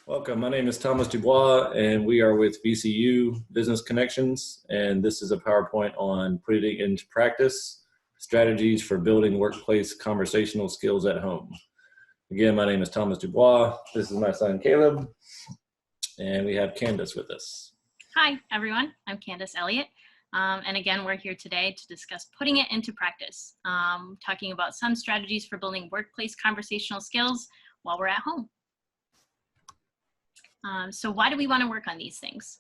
Welcome. My name is Thomas DuBois, and we are with VCU-Business Connections, and this is a PowerPoint on putting into practice strategies for building workplace conversational skills at home. Again, my name is Thomas DuBois. This is my son, Caleb, and we have Candice with us. Hi, everyone. I'm Candice Elliott. And again, we're here today to discuss putting it into practice, talking about some strategies for building workplace conversational skills while we're at home. So why do we want to work on these things?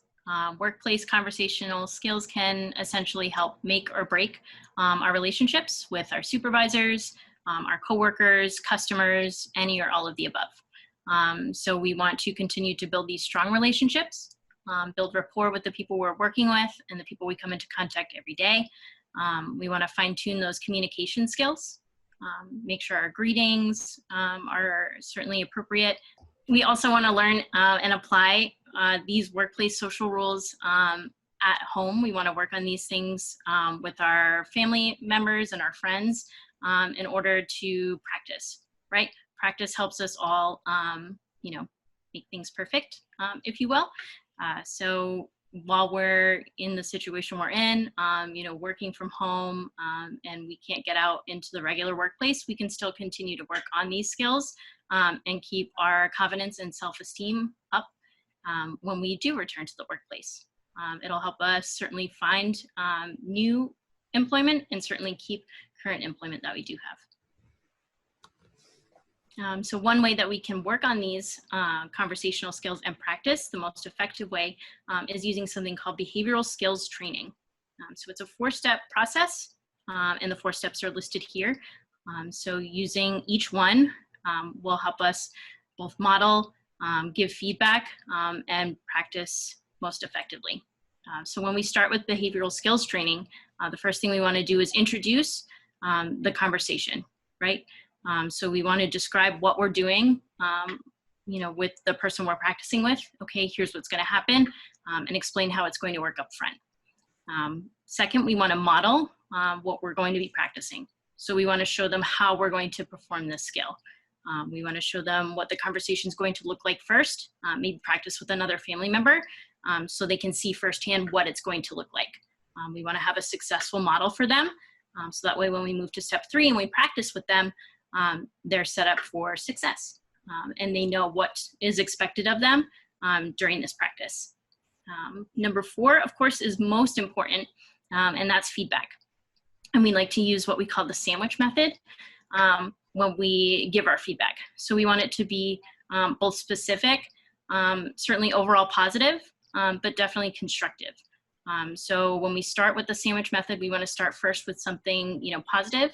Workplace conversational skills can essentially help make or break our relationships with our supervisors, our coworkers, customers, any or all of the above. So we want to continue to build these strong relationships, build rapport with the people we're working with and the people we come into contact every day. We want to fine-tune those communication skills, make sure our greetings are certainly appropriate. We also want to learn and apply these workplace social rules at home. We want to work on these things with our family members and our friends in order to practice, right? Practice helps us all, make things perfect, if you will. So while we're in the situation we're in, working from home and we can't get out into the regular workplace, we can still continue to work on these skills and keep our confidence and self-esteem up when we do return to the workplace. It'll help us certainly find new employment and certainly keep current employment that we do have. So one way that we can work on these conversational skills and practice, the most effective way, is using something called behavioral skills training. So it's a 4-step process, and the 4 steps are listed here. So using each one will help us both model, give feedback, and practice most effectively. So when we start with behavioral skills training, the first thing we want to do is introduce the conversation, right? So we want to describe what we're doing, with the person we're practicing with. Okay, here's what's going to happen, and explain how it's going to work up front. Second, we want to model what we're going to be practicing. So we want to show them how we're going to perform this skill. We want to show them what the conversation is going to look like first, maybe practice with another family member so they can see firsthand what it's going to look like. We want to have a successful model for them so that way when we move to step 3 and we practice with them, they're set up for success and they know what is expected of them during this practice. Number 4, of course, is most important, and that's feedback. And we like to use what we call the sandwich method when we give our feedback. So we want it to be both specific, certainly overall positive, but definitely constructive. So when we start with the sandwich method, we want to start first with something, positive.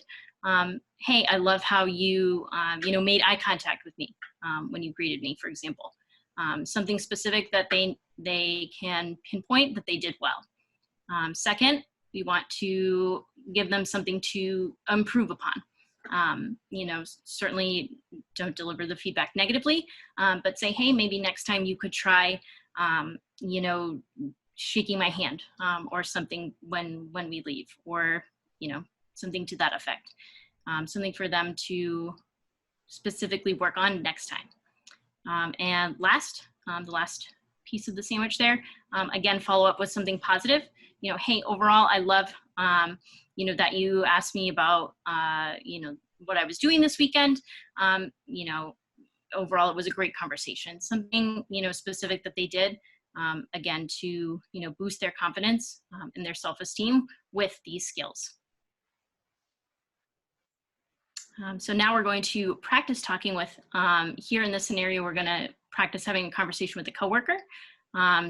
Hey, I love how you, made eye contact with me when you greeted me, for example. Something specific that they can pinpoint that they did well. Second, we want to give them something to improve upon. Certainly don't deliver the feedback negatively, but say, hey, maybe next time you could try, shaking my hand or something when we leave, or, something to that effect. Something for them to specifically work on next time. And last, the last piece of the sandwich there, again, follow up with something positive. Hey, overall, I love, that you asked me about, what I was doing this weekend. Overall, it was a great conversation. Something, specific that they did, again, to, boost their confidence and their self-esteem with these skills. So now we're going to practice talking with, here in this scenario, we're going to practice having a conversation with a coworker.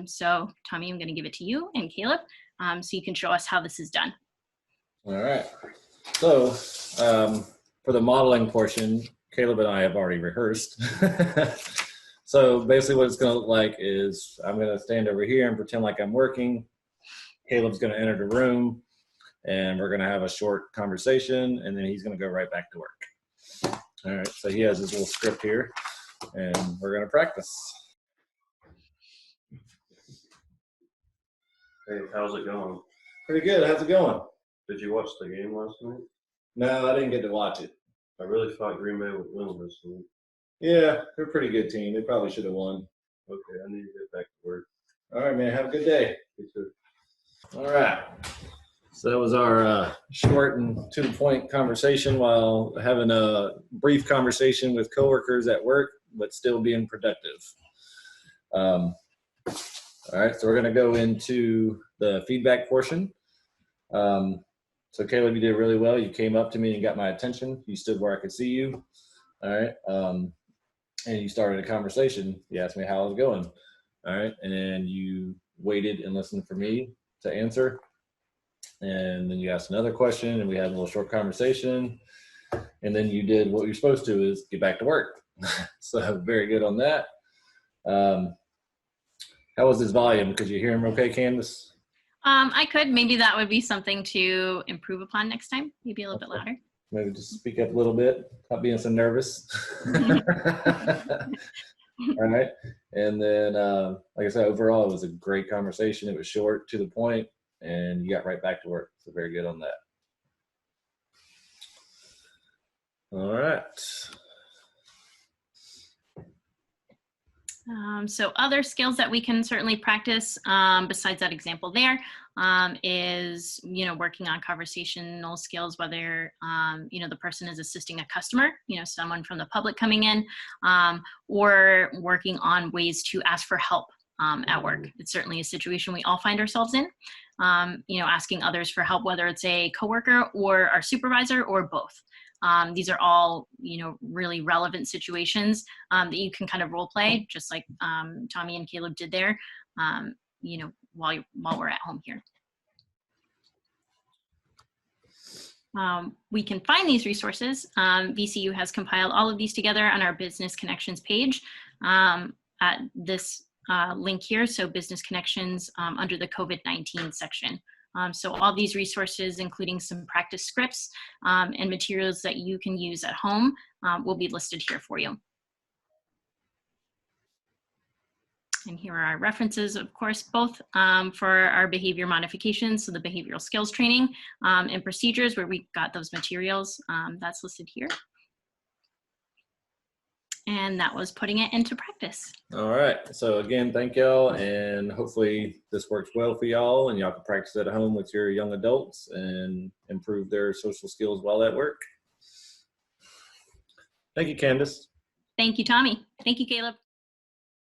So Tommy, I'm going to give it to you and Caleb, so you can show us how this is done. All right. So for the modeling portion, Caleb and I have already rehearsed. So basically what it's going to look like is I'm going to stand over here and pretend like I'm working. Caleb's going to enter the room and we're going to have a short conversation, and then he's going to go right back to work. All right. So he has his little script here and we're going to practice. Hey, how's it going? Pretty good. How's it going? Did you watch the game last night? No, I didn't get to watch it. I really thought Green Bay would win this week. Yeah, they're a pretty good team. They probably should have won. Okay, I need to get back to work. All right, man. Have a good day. You too. All right. So that was our short and to the point conversation while having a brief conversation with coworkers at work, but still being productive. All right, so we're going to go into the feedback portion. So Caleb, you did really well. You came up to me and got my attention. You stood where I could see you. All right. And you started a conversation. You asked me how I was going. All right. And you waited and listened for me to answer. And then you asked another question and we had a little short conversation. And then you did what you're supposed to, is get back to work. So very good on that. How was his volume? Could you hear him okay, Candice? I could. Maybe that would be something to improve upon next time. Maybe a little bit louder. Maybe just speak up a little bit, not being so nervous. All right. And then, like I said, overall, it was a great conversation. It was short, to the point, and you got right back to work. So very good on that. All right. So other skills that we can certainly practice besides that example there is, working on conversational skills, whether, the person is assisting a customer, someone from the public coming in, or working on ways to ask for help at work. It's certainly a situation we all find ourselves in, asking others for help, whether it's a coworker or our supervisor or both. These are all, really relevant situations that you can kind of role play, just like Tommy and Caleb did there, while we're at home here. We can find these resources. VCU has compiled all of these together on our Business Connections page at this link here. So Business Connections under the COVID-19 section. So all these resources, including some practice scripts and materials that you can use at home, will be listed here for you. And here are our references, of course, both for our behavior modifications, so the behavioral skills training and procedures where we got those materials, that's listed here. And that was putting it into practice. All right. So again, thank y'all. And hopefully this works well for y'all and y'all can practice at home with your young adults and improve their social skills while at work. Thank you, Candice. Thank you, Tommy. Thank you, Caleb.